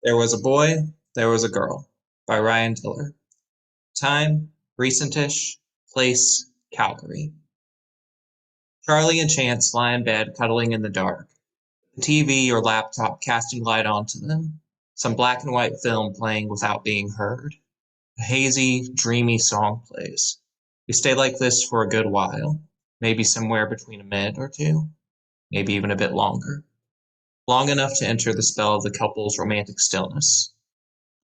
There Was a Boy, There Was a Girl by Ryan Tiller. Time, recentish. Place, Calgary. Charlie and Chance lie in bed cuddling in the dark, the TV or laptop casting light onto them, some black and white film playing without being heard. A hazy, dreamy song plays. We stay like this for a good while, maybe somewhere between a minute or two, maybe even a bit longer. Long enough to enter the spell of the couple's romantic stillness.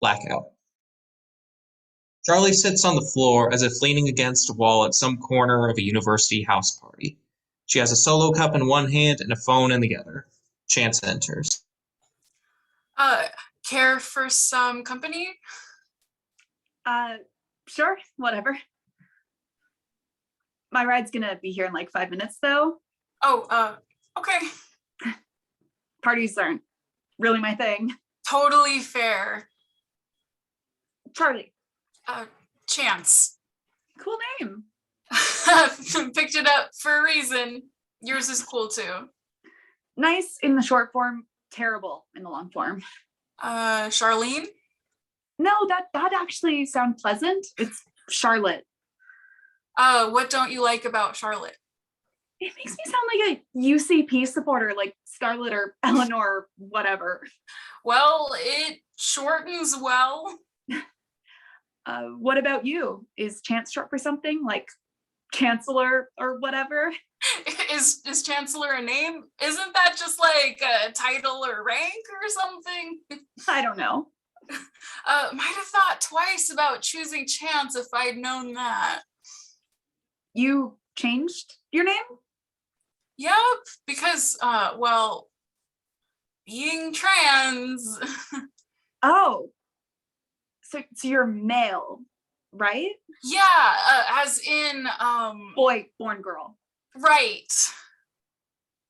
Blackout. Charlie sits on the floor as if leaning against a wall at some corner of a university house party. She has a solo cup in one hand and a phone in the other. Chance enters. Uh, Care for some company? Uh, sure, whatever. My ride's gonna be here in like 5 minutes though. Oh, okay. Parties aren't really my thing. Totally fair. Charlie. Chance. Cool name. Picked it up for a reason. Yours is cool too. Nice in the short form, terrible in the long form. Charlene? No, that actually sounds pleasant. It's Charlotte. What don't you like about Charlotte? It makes me sound like a UCP supporter, like Scarlett or Eleanor or whatever. Well, it shortens well. What about you? Is Chance short for something like Chancellor or whatever? Is Chancellor a name? Isn't that just like a title or rank or something? I don't know. Might have thought twice about choosing Chance if I'd known that. You changed your name? Yep, because, well, being trans. Oh, so you're male, right? Yeah, as in, Boy, born girl. right.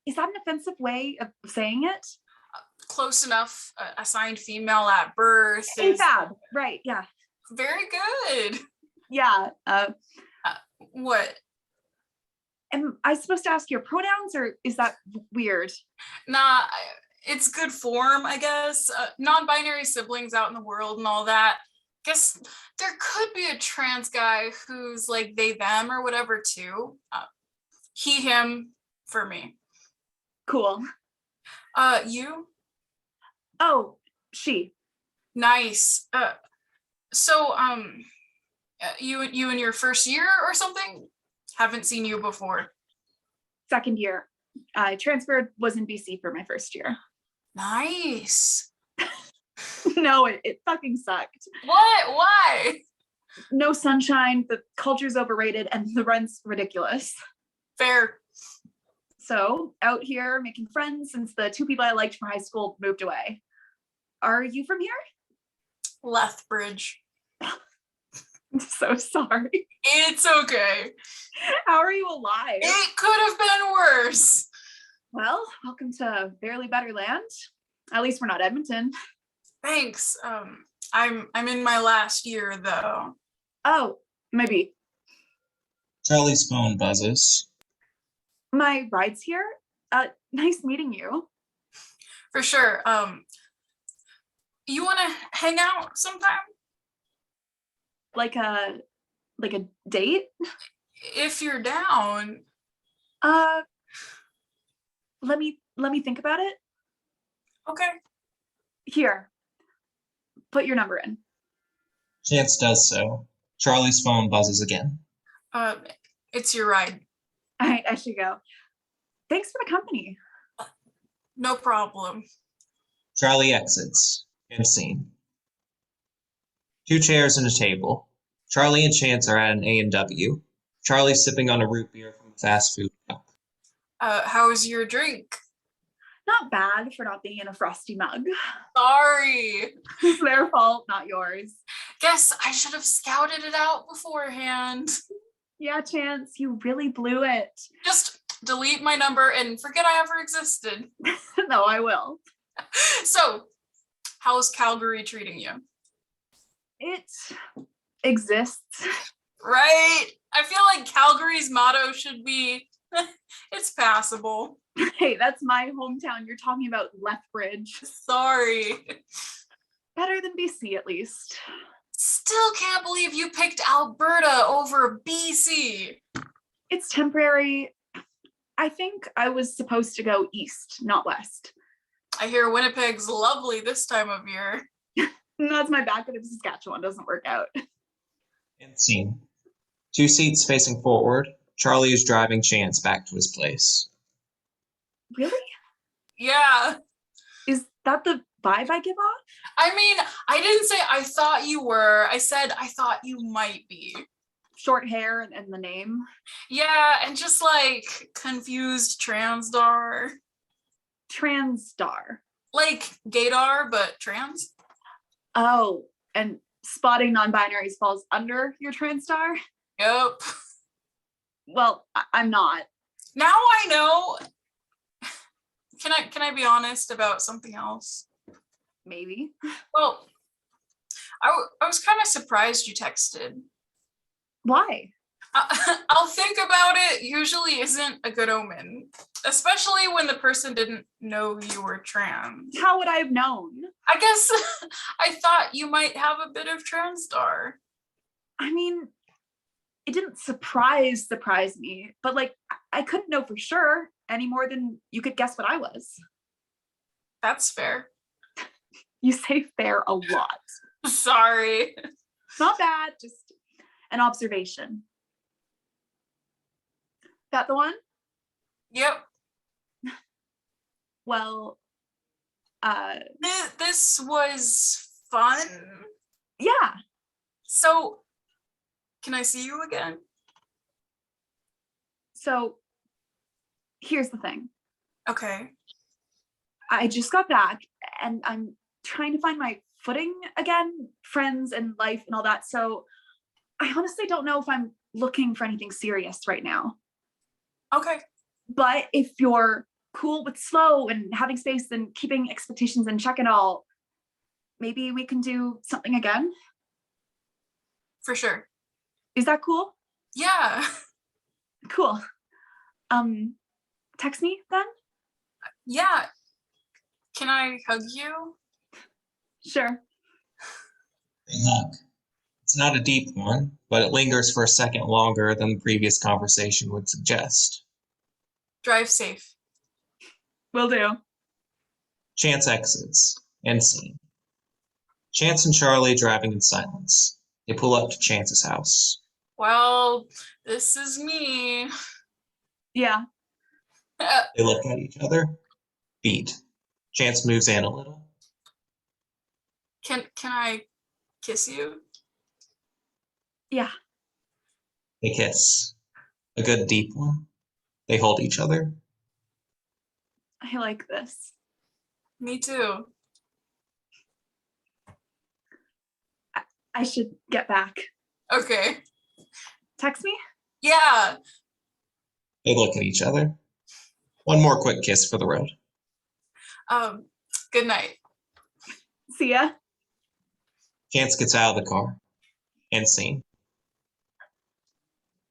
Is that an offensive way of saying it? Close enough. Assigned female at birth. AFAB, right, yeah. Very good. Yeah. What? Am I supposed to ask your pronouns or is that weird? Nah, it's good form, I guess. Non-binary siblings out in the world and all that. Guess there could be a trans guy who's like they, them or whatever too. He, him for me. Cool. You? Oh, she. Nice. So, you in your first year or something? Haven't seen you before. Second year. I transferred, was in BC for my first year. Nice. No, it fucking sucked. What? Why? No sunshine, the culture's overrated, and the rent's ridiculous. Fair. So, out here making friends since the two people I liked from high school moved away. Are you from here? Lethbridge. I'm so sorry. It's okay. How are you alive? It could have been worse. Well, welcome to Barely Better Land. At least we're not Edmonton. Thanks. I'm in my last year though. Oh, maybe. Charlie's phone buzzes. My ride's here. Nice meeting you. For sure. You want to hang out sometime? Like a date? If you're down. Let me think about it. Okay. Here. Put your number in. Chance does so. Charlie's phone buzzes again. It's your ride. I should go. Thanks for the company. No problem. Charlie exits. End scene. Two chairs and a table. Charlie and Chance are at an A&W. Charlie's sipping on a root beer from a fast food cup. How's your drink? Not bad for not being in a frosty mug. Sorry. It's their fault, not yours. Guess I should have scouted it out beforehand. Yeah, Chance, you really blew it. Just delete my number and forget I ever existed. No, I will. So, how's Calgary treating you? It exists. Right? I feel like Calgary's motto should be, it's passable. Hey, that's my hometown. You're talking about Lethbridge. Sorry. Better than BC, at least. Still can't believe you picked Alberta over BC. It's temporary. I think I was supposed to go east, not west. I hear Winnipeg's lovely this time of year. That's my backup if Saskatchewan doesn't work out. End scene. 2 seats facing forward. Charlie is driving Chance back to his place. Really? Yeah. Is that the vibe I give off? I mean, I didn't say I thought you were. I said I thought you might be. Short hair and the name. Yeah, and just like confused transdar. Transdar. Like gaydar, but trans. Oh, and spotting non-binaries falls under your transdar? Yep. Well, I'm not. Now I know. Can I be honest about something else? Maybe. Well, I was kind of surprised you texted. Why? I'll think about it. Usually isn't a good omen, especially when the person didn't know you were trans. How would I have known? I guess I thought you might have a bit of transdar. I mean, it didn't surprise me, but like I couldn't know for sure any more than you could guess what I was. That's fair. You say fair a lot. Sorry. Not bad, just an observation. That the one? Yep. Well, This was fun. yeah. So, can I see you again? So here's the thing. Okay. I just got back and I'm trying to find my footing again, friends and life and all that. So I honestly don't know if I'm looking for anything serious right now. Okay. But if you're cool with slow and having space and keeping expectations in check and all, maybe we can do something again. For sure. Is that cool? Yeah. Cool. Text me then? Yeah. Can I hug you? Sure. They hug. It's not a deep one, but it lingers for a second longer than the previous conversation would suggest. Drive safe. Will do. Chance exits. End scene. Chance and Charlie driving in silence. They pull up to Chance's house. Well, this is me. Yeah. They look at each other. Beat. Chance moves in a little. Can I kiss you? Yeah. They kiss. A good deep one. They hold each other. I like this. Me too. I should get back. Okay. Text me? Yeah. They look at each other. One more quick kiss for the road. Good night. See ya. Chance gets out of the car. End scene.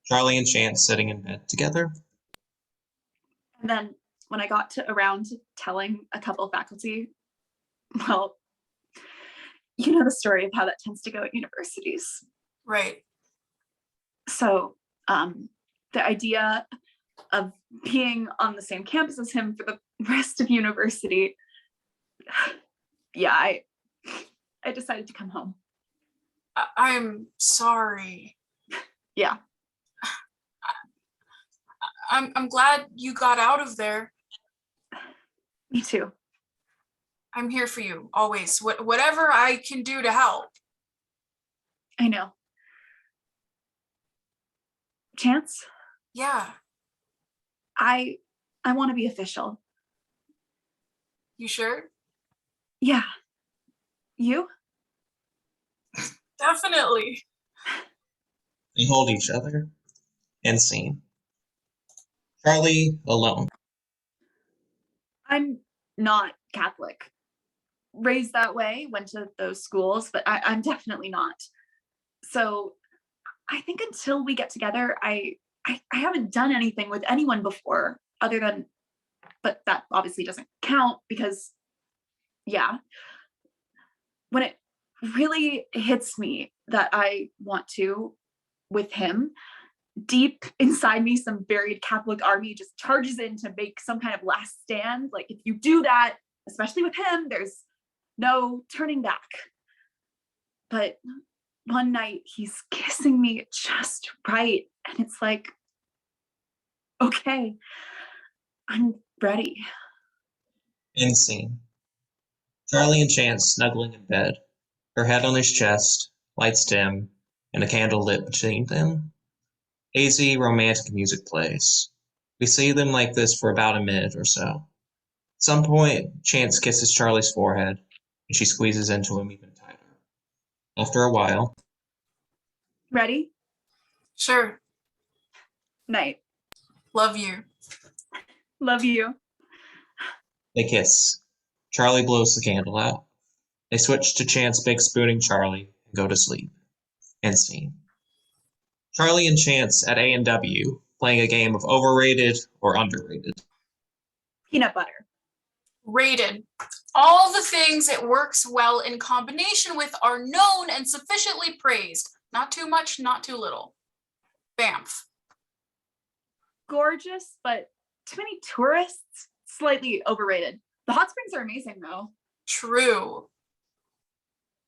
Charlie and Chance sitting in bed together. And then when I got around to telling a couple of faculty, well, you know the story of how that tends to go at universities. Right. So the idea of being on the same campus as him for the rest of university, yeah, I decided to come home. I'm sorry. Yeah. I'm glad you got out of there. Me too. I'm here for you always. Whatever I can do to help. I know. Chance, Yeah. I want to be official. You sure? Yeah. You? Definitely. They hold each other. End scene. Charlie alone. I'm not Catholic. Raised that way, went to those schools, but I'm definitely not. So I think until we get together, I haven't done anything with anyone before other than, but that obviously doesn't count because, yeah. when it really hits me that I want to with him, deep inside me, some buried Catholic army just charges in to make some kind of last stand. Like, if you do that, especially with him, there's no turning back. But one night he's kissing me just right. And it's like, okay, I'm ready. End scene. Charlie and Chance snuggling in bed, her head on his chest, lights dim, and a candle lit between them. Hazy, romantic music plays. We see them like this for about a minute or so. At some point, Chance kisses Charlie's forehead, and she squeezes into him even tighter. After a while, Ready? Sure. Night. Love you. Love you. they kiss. Charlie blows the candle out. They switch to Chance big spooning Charlie and go to sleep. End scene. Charlie and Chance at A&W playing a game of overrated or underrated. Peanut butter. Rated. All the things it works well in combination with are known and sufficiently praised. Not too much, not too little. Banff. Gorgeous, but too many tourists. Slightly overrated. The hot springs are amazing though. True.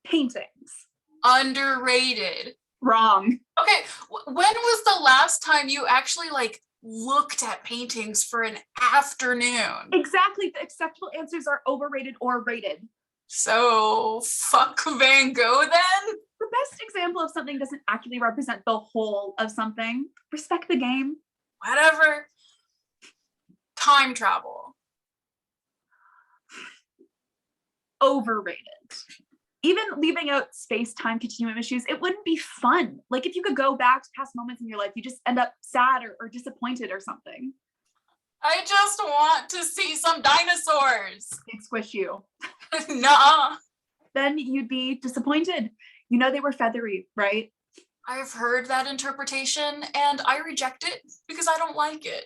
Paintings. Underrated. Wrong. Okay, when was the last time you actually looked at paintings for an afternoon? Exactly. The acceptable answers are overrated or rated. So fuck Van Gogh then? The best example of something doesn't accurately represent the whole of something. Respect the game. Whatever. Time travel. Overrated. Even leaving out space-time continuum issues, it wouldn't be fun. Like, if you could go back to past moments in your life, you just end up sad or disappointed or something. I just want to see some dinosaurs. They'd squish you. Nuh-uh. Then you'd be disappointed. You know they were feathery, right? I've heard that interpretation and I reject it because I don't like it.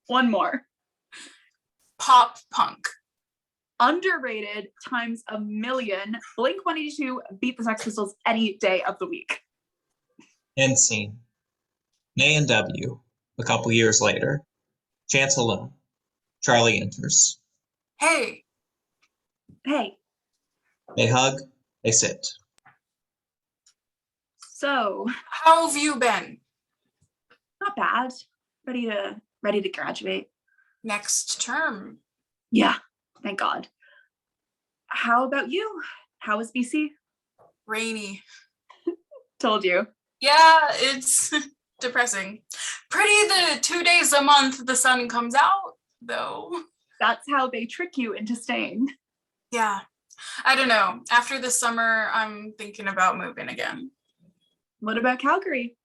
One more. Pop punk. Underrated times a million. Blink-182 beat the Sex Pistols any day of the week. End scene. A&W, a couple years later. Chance alone. Charlie enters. Hey. Hey. They hug. They sit. So, How have you been? not bad. Ready to graduate. Next term. Yeah, thank God. How about you? How was BC? Rainy. Told you. Yeah, it's depressing. Pretty the 2 days a month the sun comes out, though. That's how they trick you into staying. Yeah. I don't know. After this summer, I'm thinking about moving again. What about Calgary?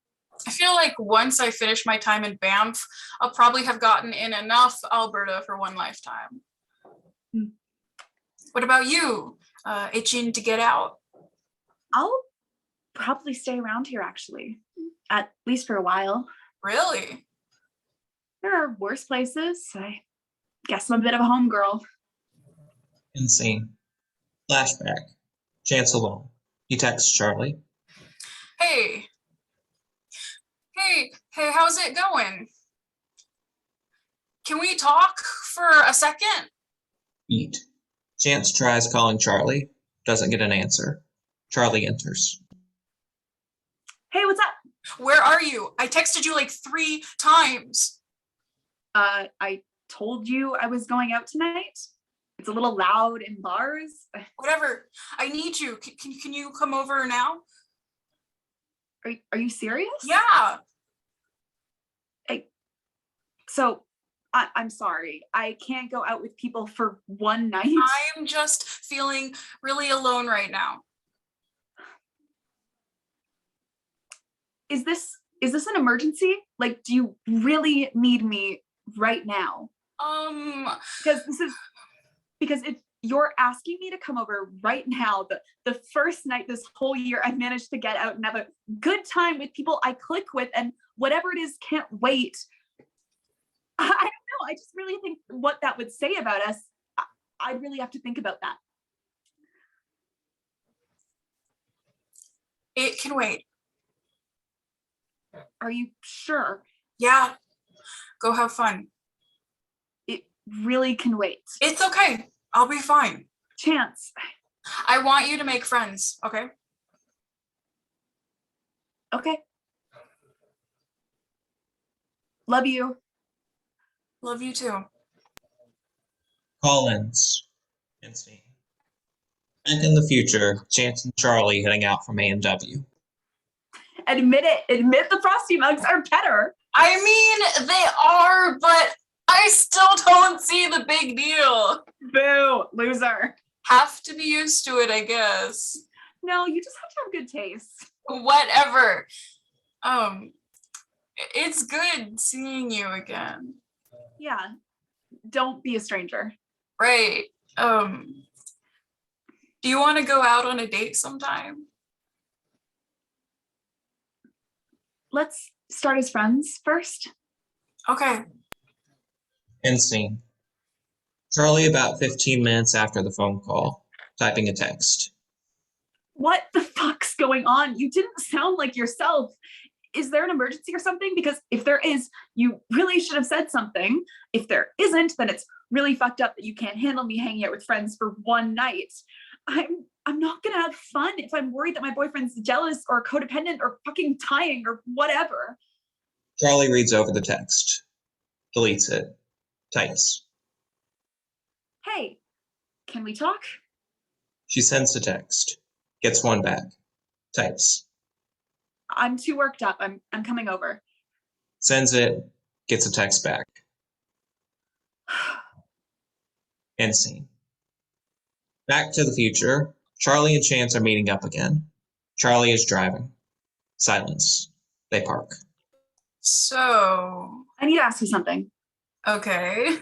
I feel like once I finish my time in Banff, I'll probably have gotten in enough Alberta for one lifetime. Hmm. What about you? Itching to get out? I'll probably stay around here, actually. At least for a while. Really? There are worse places. I guess I'm a bit of a homegirl. End scene. Flashback. Chance alone. He texts Charlie. Hey. Hey, how's it going? Can we talk for a second? Beat. Chance tries calling Charlie. Doesn't get an answer. Charlie enters. Hey, what's up? Where are you? I texted you 3 times. I told you I was going out tonight. It's a little loud in bars. Whatever. I need you. Can you come over now? Are you serious? Yeah. So I'm sorry. I can't go out with people for one night. I'm just feeling really alone right now. Is this an emergency? Like, do you really need me right now? Because if you're asking me to come over right now, the first night this whole year I've managed to get out and have a good time with people I click with, and whatever it is can't wait. I don't know. I just really think what that would say about us, I'd really have to think about that. It can wait. Are you sure? Yeah, go have fun. It really can wait. It's okay. I'll be fine. Chance. I want you to make friends, okay? Okay. Love you. Love you too. Call ends. End scene. Back in the future, Chance and Charlie heading out from A&W. Admit it. Admit the Frosty Mugs are better. I mean, they are, but I still don't see the big deal. Boo, loser. Have to be used to it, I guess. No, you just have to have good taste. Whatever. It's good seeing you again. Yeah. Don't be a stranger. Right. Do you want to go out on a date sometime? Let's start as friends first. Okay. End scene. Charlie about 15 minutes after the phone call, typing a text. What the fuck's going on? You didn't sound like yourself. Is there an emergency or something? Because if there is, you really should have said something. If there isn't, then it's really fucked up that you can't handle me hanging out with friends for one night. I'm not gonna have fun if I'm worried that my boyfriend's jealous or codependent or fucking tying or whatever. Charlie reads over the text, deletes it, types. Hey, can we talk? She sends the text, gets one back, types, I'm too worked up. I'm coming over. sends it, gets a text back. End scene. Back to the future, Charlie and Chance are meeting up again. Charlie is driving. Silence. They park. So, I need to ask you something. okay.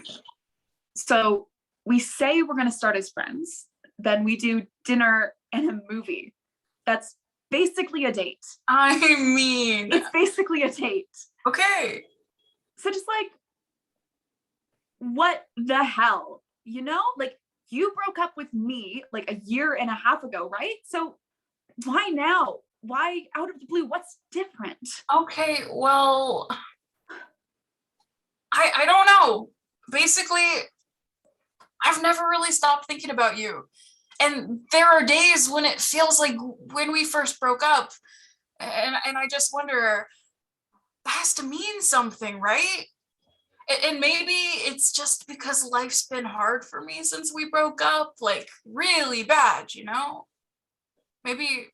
So we say we're gonna start as friends, then we do dinner and a movie. That's basically a date. I mean, It's basically a date. okay. So just like, what the hell? You know, like you broke up with me like a year and a half ago, right? So why now? Why out of the blue? What's different? Okay, well, I don't know. Basically, I've never really stopped thinking about you. And there are days when it feels like when we first broke up. And I just wonder, that has to mean something, right? And maybe it's just because life's been hard for me since we broke up, like really bad, you know? Maybe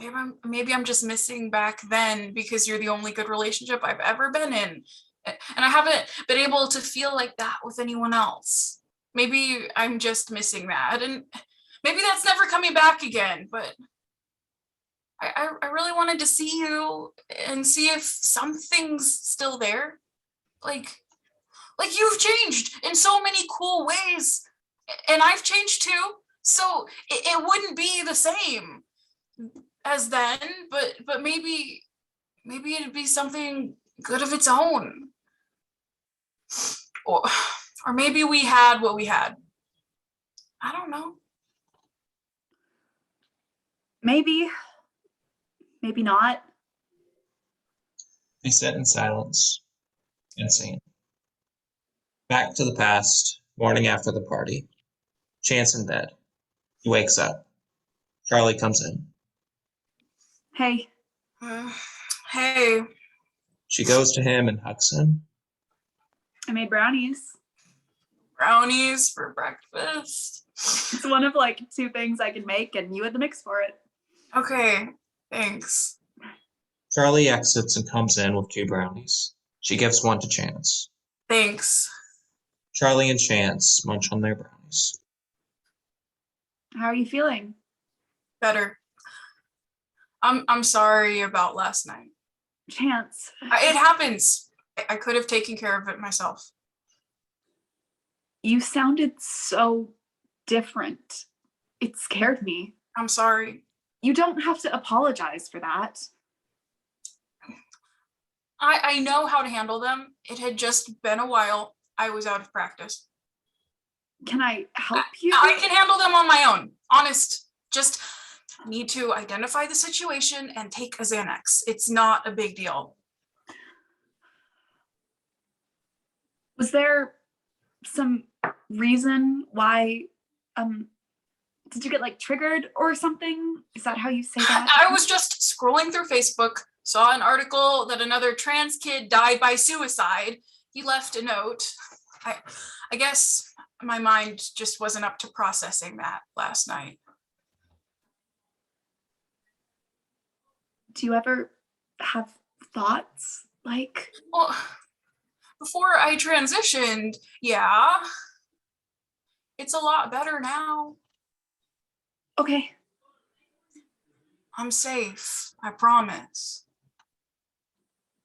I'm just missing back then because you're the only good relationship I've ever been in. And I haven't been able to feel like that with anyone else. Maybe I'm just missing that. And maybe that's never coming back again, but I really wanted to see you and see if something's still there. Like you've changed in so many cool ways, and I've changed too. So it wouldn't be the same as then, but maybe it'd be something good of its own. Or maybe we had what we had. I don't know. Maybe not. They sit in silence. End scene. Back to the past, morning after the party. Chance in bed. He wakes up. Charlie comes in. Hey, Hey, She goes to him and hugs him. I made brownies. brownies for breakfast. It's one of like two things I can make, and you had the mix for it. Okay, thanks. Charlie exits and comes in with 2 brownies. She gives one to Chance. Thanks. Charlie and Chance munch on their brownies. How are you feeling? Better. I'm sorry about last night. Chance. It happens. I could have taken care of it myself. You sounded so different. It scared me. I'm sorry. You don't have to apologize for that. I know how to handle them. It had just been a while. I was out of practice. Can I help you? I can handle them on my own. Honest. Just need to identify the situation and take a Xanax. It's not a big deal. Was there some reason why, did you get like triggered or something? Is that how you say that? I was just scrolling through Facebook, saw an article that another trans kid died by suicide. He left a note. I guess my mind just wasn't up to processing that last night. Do you ever have thoughts like? Well, before I transitioned, yeah. It's a lot better now. Okay. I'm safe, I promise.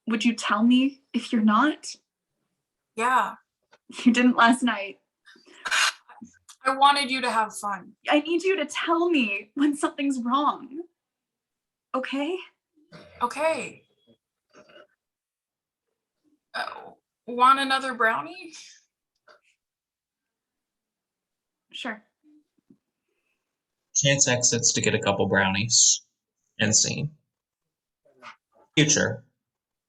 Would you tell me if you're not? Yeah, You didn't last night. I wanted you to have fun. I need you to tell me when something's wrong. Okay? Okay. Want another brownie? Sure. Chance exits to get a couple brownies. End scene. Future.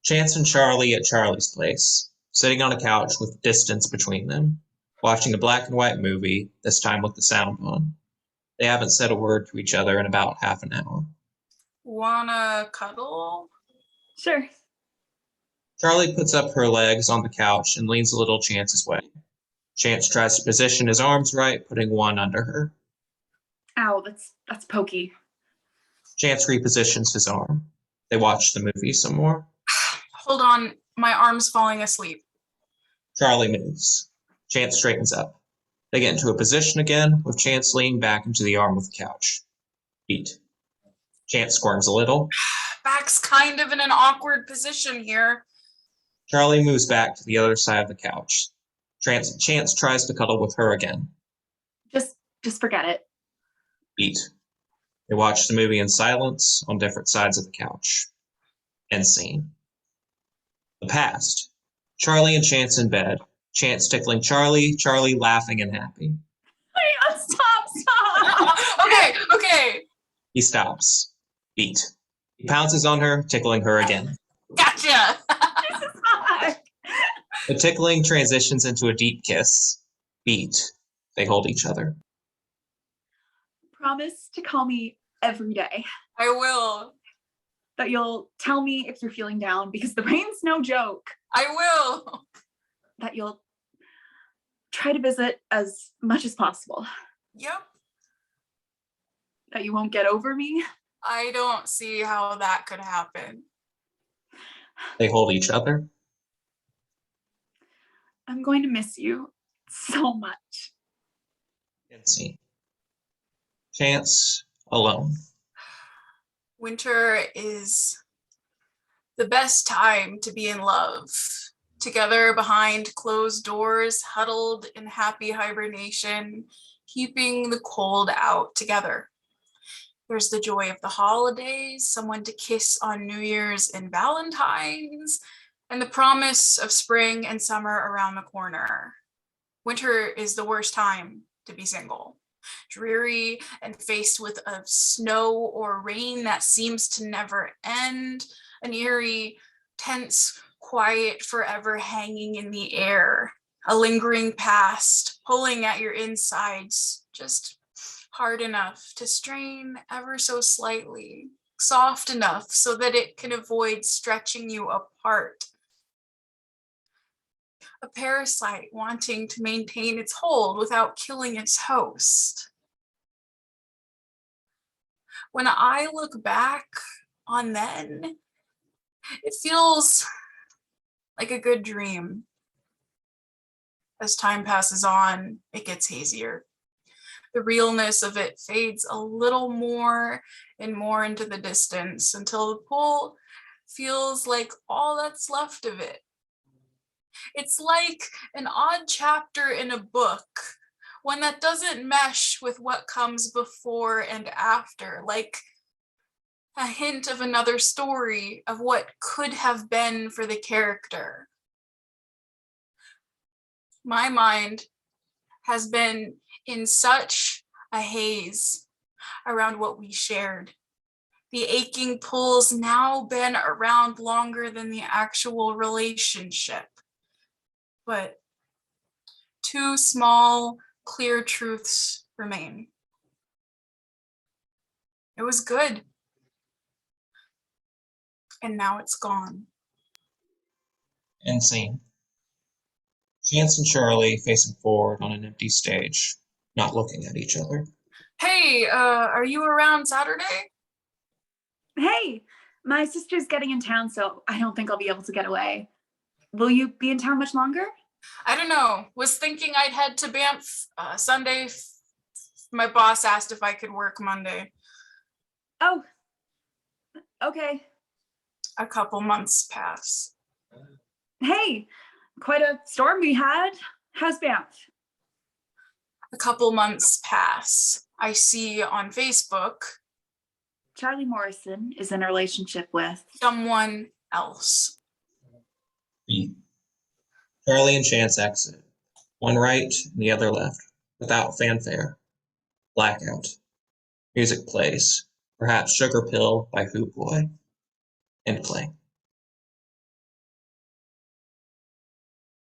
Chance and Charlie at Charlie's place, sitting on a couch with distance between them, watching a black and white movie, this time with the sound on. They haven't said a word to each other in about half an hour. Wanna cuddle? Sure. Charlie puts up her legs on the couch and leans a little Chance's way. Chance tries to position his arms right, putting one under her. Ow, that's pokey. Chance repositions his arm. They watch the movie some more. Hold on, my arm's falling asleep. Charlie moves. Chance straightens up. They get into a position again, with Chance leaning back into the arm of the couch. Beat. Chance squirms a little. Back's kind of in an awkward position here. Charlie moves back to the other side of the couch. Chance tries to cuddle with her again. Just forget it. Beat. They watch the movie in silence on different sides of the couch. End scene. The past. Charlie and Chance in bed. Chance tickling Charlie, Charlie laughing and happy. Stop. Okay. He stops. Beat. He pounces on her, tickling her again. Gotcha. This is hot. The tickling transitions into a deep kiss. Beat. They hold each other. Promise to call me every day. I will. That you'll tell me if you're feeling down, because the rain's no joke. I will. That you'll try to visit as much as possible. Yep. That you won't get over me. I don't see how that could happen. They hold each other. I'm going to miss you so much. End scene. Chance alone. Winter is the best time to be in love. Together behind closed doors, huddled in happy hibernation, keeping the cold out together. There's the joy of the holidays, someone to kiss on New Year's and Valentine's, and the promise of spring and summer around the corner. Winter is the worst time to be single. Dreary and faced with a snow or rain that seems to never end, an eerie, tense, quiet, forever hanging in the air, a lingering past, pulling at your insides, just hard enough to strain ever so slightly, soft enough so that it can avoid stretching you apart. A parasite wanting to maintain its hold without killing its host. When I look back on then, it feels like a good dream. As time passes on, it gets hazier. The realness of it fades a little more and more into the distance until the pool feels like all that's left of it. It's like an odd chapter in a book, one that doesn't mesh with what comes before and after, like a hint of another story of what could have been for the character. My mind has been in such a haze around what we shared. The aching pull's now been around longer than the actual relationship. But two small, clear truths remain. It was good. And now it's gone. End scene. Chance and Charlie facing forward on an empty stage, not looking at each other. Hey, are you around Saturday? Hey, my sister's getting in town, so I don't think I'll be able to get away. Will you be in town much longer? I don't know. Was thinking I'd head to Banff Sunday. My boss asked if I could work Monday. Oh, okay. A couple months pass. Hey, quite a storm we had. How's Banff? A couple months pass. I see on Facebook Charlie Morrison is in a relationship with someone else. B. Charlie and Chance exit, one right and the other left, without fanfare. Blackout. Music plays, perhaps Sugar Pill by Hoot Boy. End play.